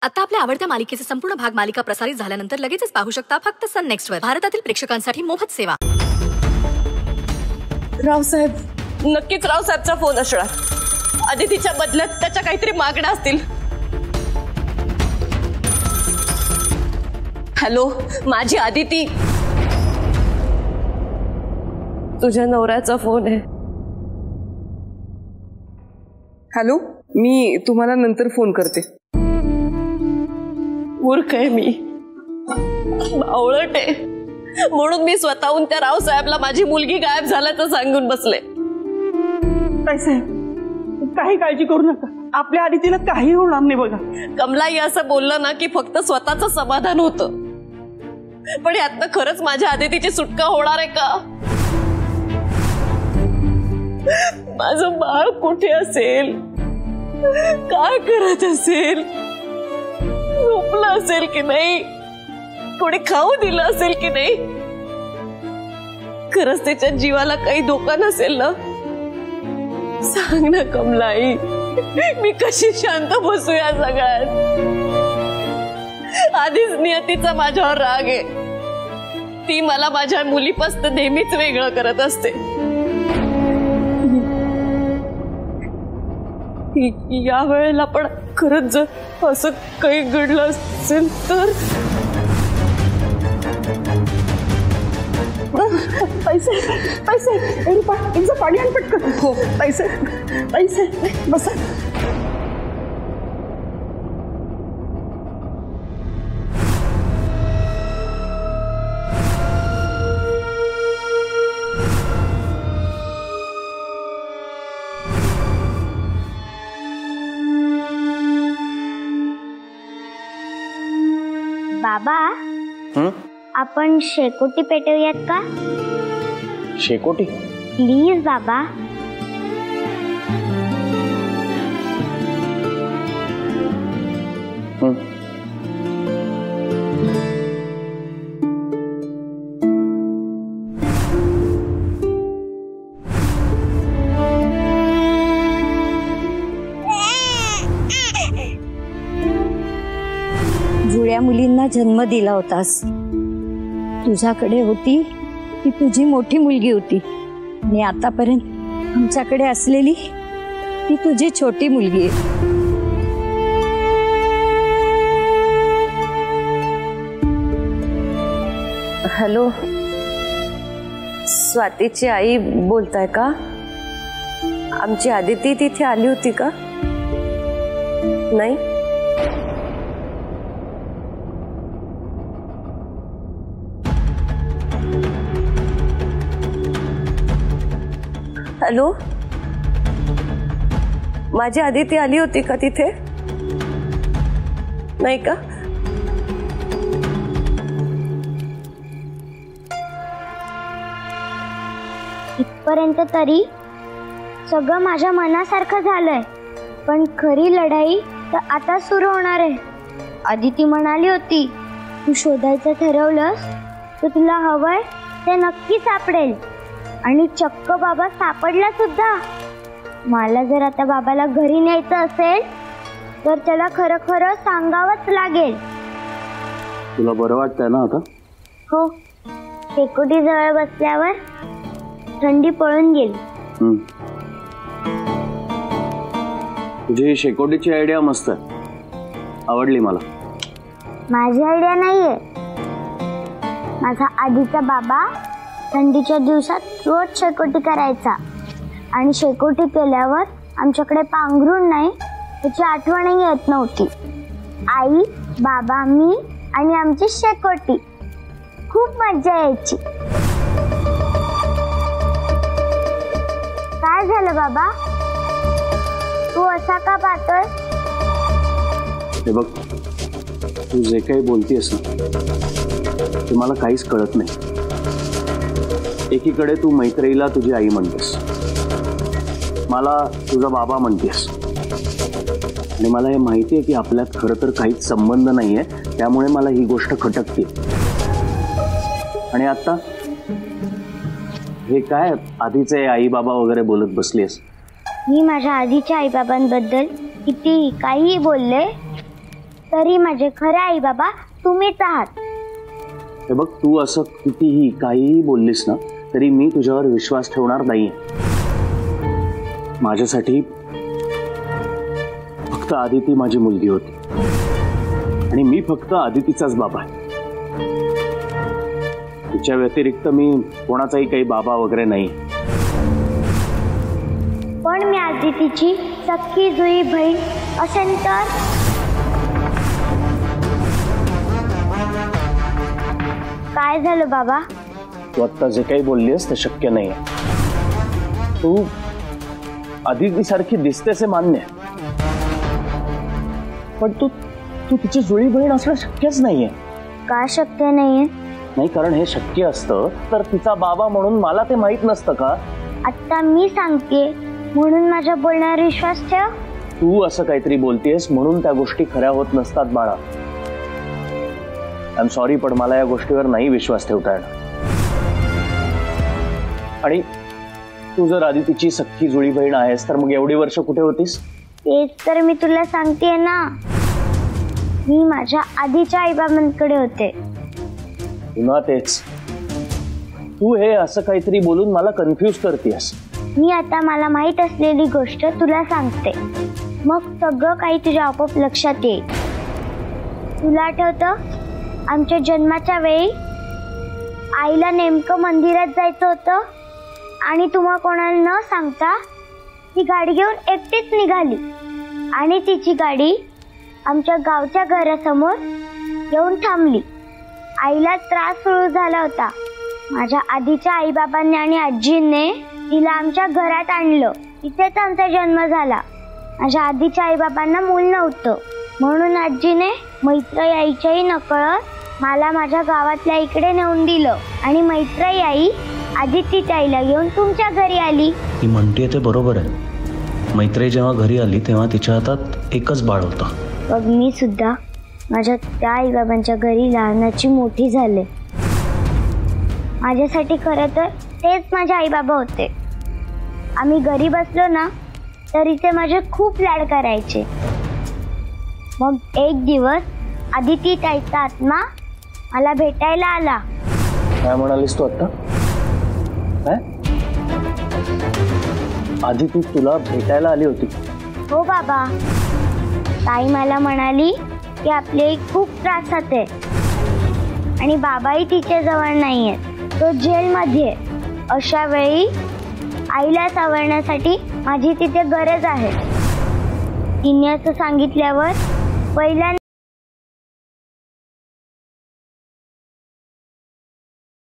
आता आपल्या आवडत्या मालिकेचे संपूर्ण भाग मालिका प्रसारित झाल्यानंतर लगेचच पाहू शकता फक्त सन नेक्स्ट वर. भारतातील प्रेक्षकांसाठी मोफत सेवा. रावसाहेब, नक्कीच रावसाहेबचा फोन असणार. अदितीच्या बदल्यात त्याच्या काहीतरी मागण्या असतील. हॅलो, माझी अदिती. तुझ्या नवऱ्याचा फोन आहे. हॅलो, मी तुम्हाला नंतर फोन करते. मूर्ख आहे मी, बावळट आहे, म्हणून मी स्वतःहून त्या रावसाहेबला माझी मुलगी गायब झाल्याचं सांगून बसले. साहेब, काही काळजी करू नका, आपल्या अदितीला काही होणार नाही बघा. कमलाई असं बोललं ना की फक्त स्वतःचं समाधान होतं, पण यातनं खरंच माझ्या अदितीची सुटका होणार आहे का? माझं बाळ कुठे असेल, काय करत असेल, झोपलं असेल की नाही, कोणी खाऊ दिलं असेल की नाही, खरंच त्याच्या जीवाला काही धोका नसेल ना? सांग ना कमलाई, मी कशी शांत बसू या सगळ्यात? आधीच नियतीचा माझ्यावर राग आहे, ती मला माझ्या मुलीपासून नेहमीच वेगळं करत असते. या वेळेला पण खरंच जर असं काही घडलं असेल तर? पैसे पैसे एकदा पाणी आण पटकन. हो, पैसे पैसे बसा. बाबा, आपण शेकोटी पेटवूयात का? शेकोटी? प्लीज बाबा. जुळ्या मुलींना जन्म दिला होतास. तुझ्याकडे होती ती तुझी मोठी मुलगी होती आणि आतापर्यंत आमच्याकडे असलेली ती तुझी छोटी मुलगी आहे. हॅलो, स्वातीची आई बोलताय का? आमची आदिती तिथे आली होती का? नाही. हॅलो, माझी आदिती आली होती का तिथे? नाही का? इथपर्यंत तरी सगळं माझ्या मनासारखं झालंय, पण खरी लढाई तर आता सुरू होणार आहे. आदिती म्हणाली होती, तू शोधायचं ठरवलंस तर तुला हवंय ते नक्की सापडेल, आणि चक्क बाबा सापडला सुद्धा. मला जर आता बाबाला घरी न्यायचं असेल तर त्याला खरं खरं सांगावंच लागेल. तुला बरं वाटतंय ना आता? हो, शेकोटी जवळ बसल्यावर थंडी पळून गेली. तुझी शेकोटीची आयडिया मस्त आहे, आवडली मला. माझी आयडिया नाहीये, माझा आधीचा बाबा थंडीच्या दिवसात रोज शेकोटी करायचा, आणि शेकोटी केल्यावर आमच्याकडे पांघरूण नाही त्याची आठवणही येत नव्हती. आई, बाबा, मी आणि आमची शेकोटी, खूप मज्जा यायची. काय झालं बाबा, तू असा का पाहतोय? हे बघ, तू जे काही बोलतेस ना ते मला काहीच कळत नाही. एकीकडे तू मैत्रीला तुझी आई म्हणतेस, मला तुझा बाबा म्हणतेस, आणि मला हे माहिती आहे की आपल्यात खरं तर काहीच संबंध नाहीये, त्यामुळे मला ही गोष्ट खटकते. आणि आता हे काय आधीचे आई बाबा वगैरे बोलत बसलीस? मी माझ्या आधीच्या आई बाबांबद्दल किती काही बोलले तरी माझे खरे आई बाबा तुम्हीच आहात. हे बघ, तू असं कितीही काहीही बोललीस ना तरी मी तुझ्यावर विश्वास ठेवणार नाहीये. माझ्यासाठी फक्त आदिती माझी मुलगी होती आणि मी फक्त आदितीचाच बाबा आहे. तिच्या व्यतिरिक्त मी कोणाचाही काही बाबा वगैरे नाही. पण मी आदितीची सख्खी जुई बहीण असेल तर? काय झालं बाबा? तू आता जे काही बोललीस ते शक्य नाहीये. तू आदिती सारखी दिसतेस हे मान्य, पण तू तिची जुळी बहीण असणं शक्यच नाहीये. का शक्य नाहीये? नाही, कारण हे शक्य असतं तर तिचा बाबा म्हणून मला ते माहित नसतं का? आता मी सांगते म्हणून माझ्या बोलण्यावर विश्वास ठेव. तू असं काहीतरी बोलतेस म्हणून त्या गोष्टी खऱ्या होत नसतात बाळा. आय एम सॉरी, पण मला या गोष्टीवर नाही विश्वास ठेवता येणार. आणि तू जर आदितीची सख्खी जुळी बहीण आहेस तर मग एवढी वर्ष कुठे होतीस? तेच तर मी तुला सांगते ना, मी माझ्या आधीच्या आईबाबांकडे होते. पुन्हा तेच, तू हे असं काहीतरी बोलून मला कन्फ्यूज करतेस. मी आता मला माहित असलेली गोष्ट तुला सांगते, मग सगळं काही तुझ्या आपोआप लक्षात येईल. तुला आठवतं आमच्या जन्माच्या वेळी आईला नेमकं मंदिरात जायचं होतं आणि तुम्हा कोणाला न सांगता ती गाडी घेऊन एकटीच निघाली आणि तिची गाडी आमच्या गावच्या घरासमोर येऊन थांबली. आईला त्रास सुरू झाला होता. माझ्या आधीच्या आईबाबांनी आणि आजीने तिला आमच्या घरात आणलं. इथेच आमचा जन्म झाला. माझ्या आधीच्या आईबाबांना मूल नव्हतं म्हणून आजीने मैत्राई आईच्याही नकळत मला माझ्या गावातल्या आईकडे नेऊन दिलं आणि मैत्राई आई आदितीच्या आईला घेऊन तुमच्या घरी आली. ती म्हणते ते बरोबर आहे. मैत्री जेव्हा घरी आली तेव्हा तिच्या हातात एकच बाळ होतं. मग मी सुद्धा माझ्या त्या आईबाबांच्या घरी लहानाची मोठी झाले. माझ्यासाठी खरं तर तेच माझे आईबाबा होते. आम्ही घरी बसलो ना तरी ते माझे खूप लाड करायचे. मग एक दिवस आदिती ताईचा आत्मा मला भेटायला आला. काय म्हणालीस तू आता? आदिती तुला भेटायला आली होती? हो बाबा. ताई मला म्हणाली की आपले खूप त्रासात आहे आणि बाबाही तिच्या जवळ नाहीये, तो जेलमध्ये. अशा वेळी आईला सावरण्यासाठी माझी तिथे गरज आहे. तिने असं सांगितल्यावर पहिल्यांदा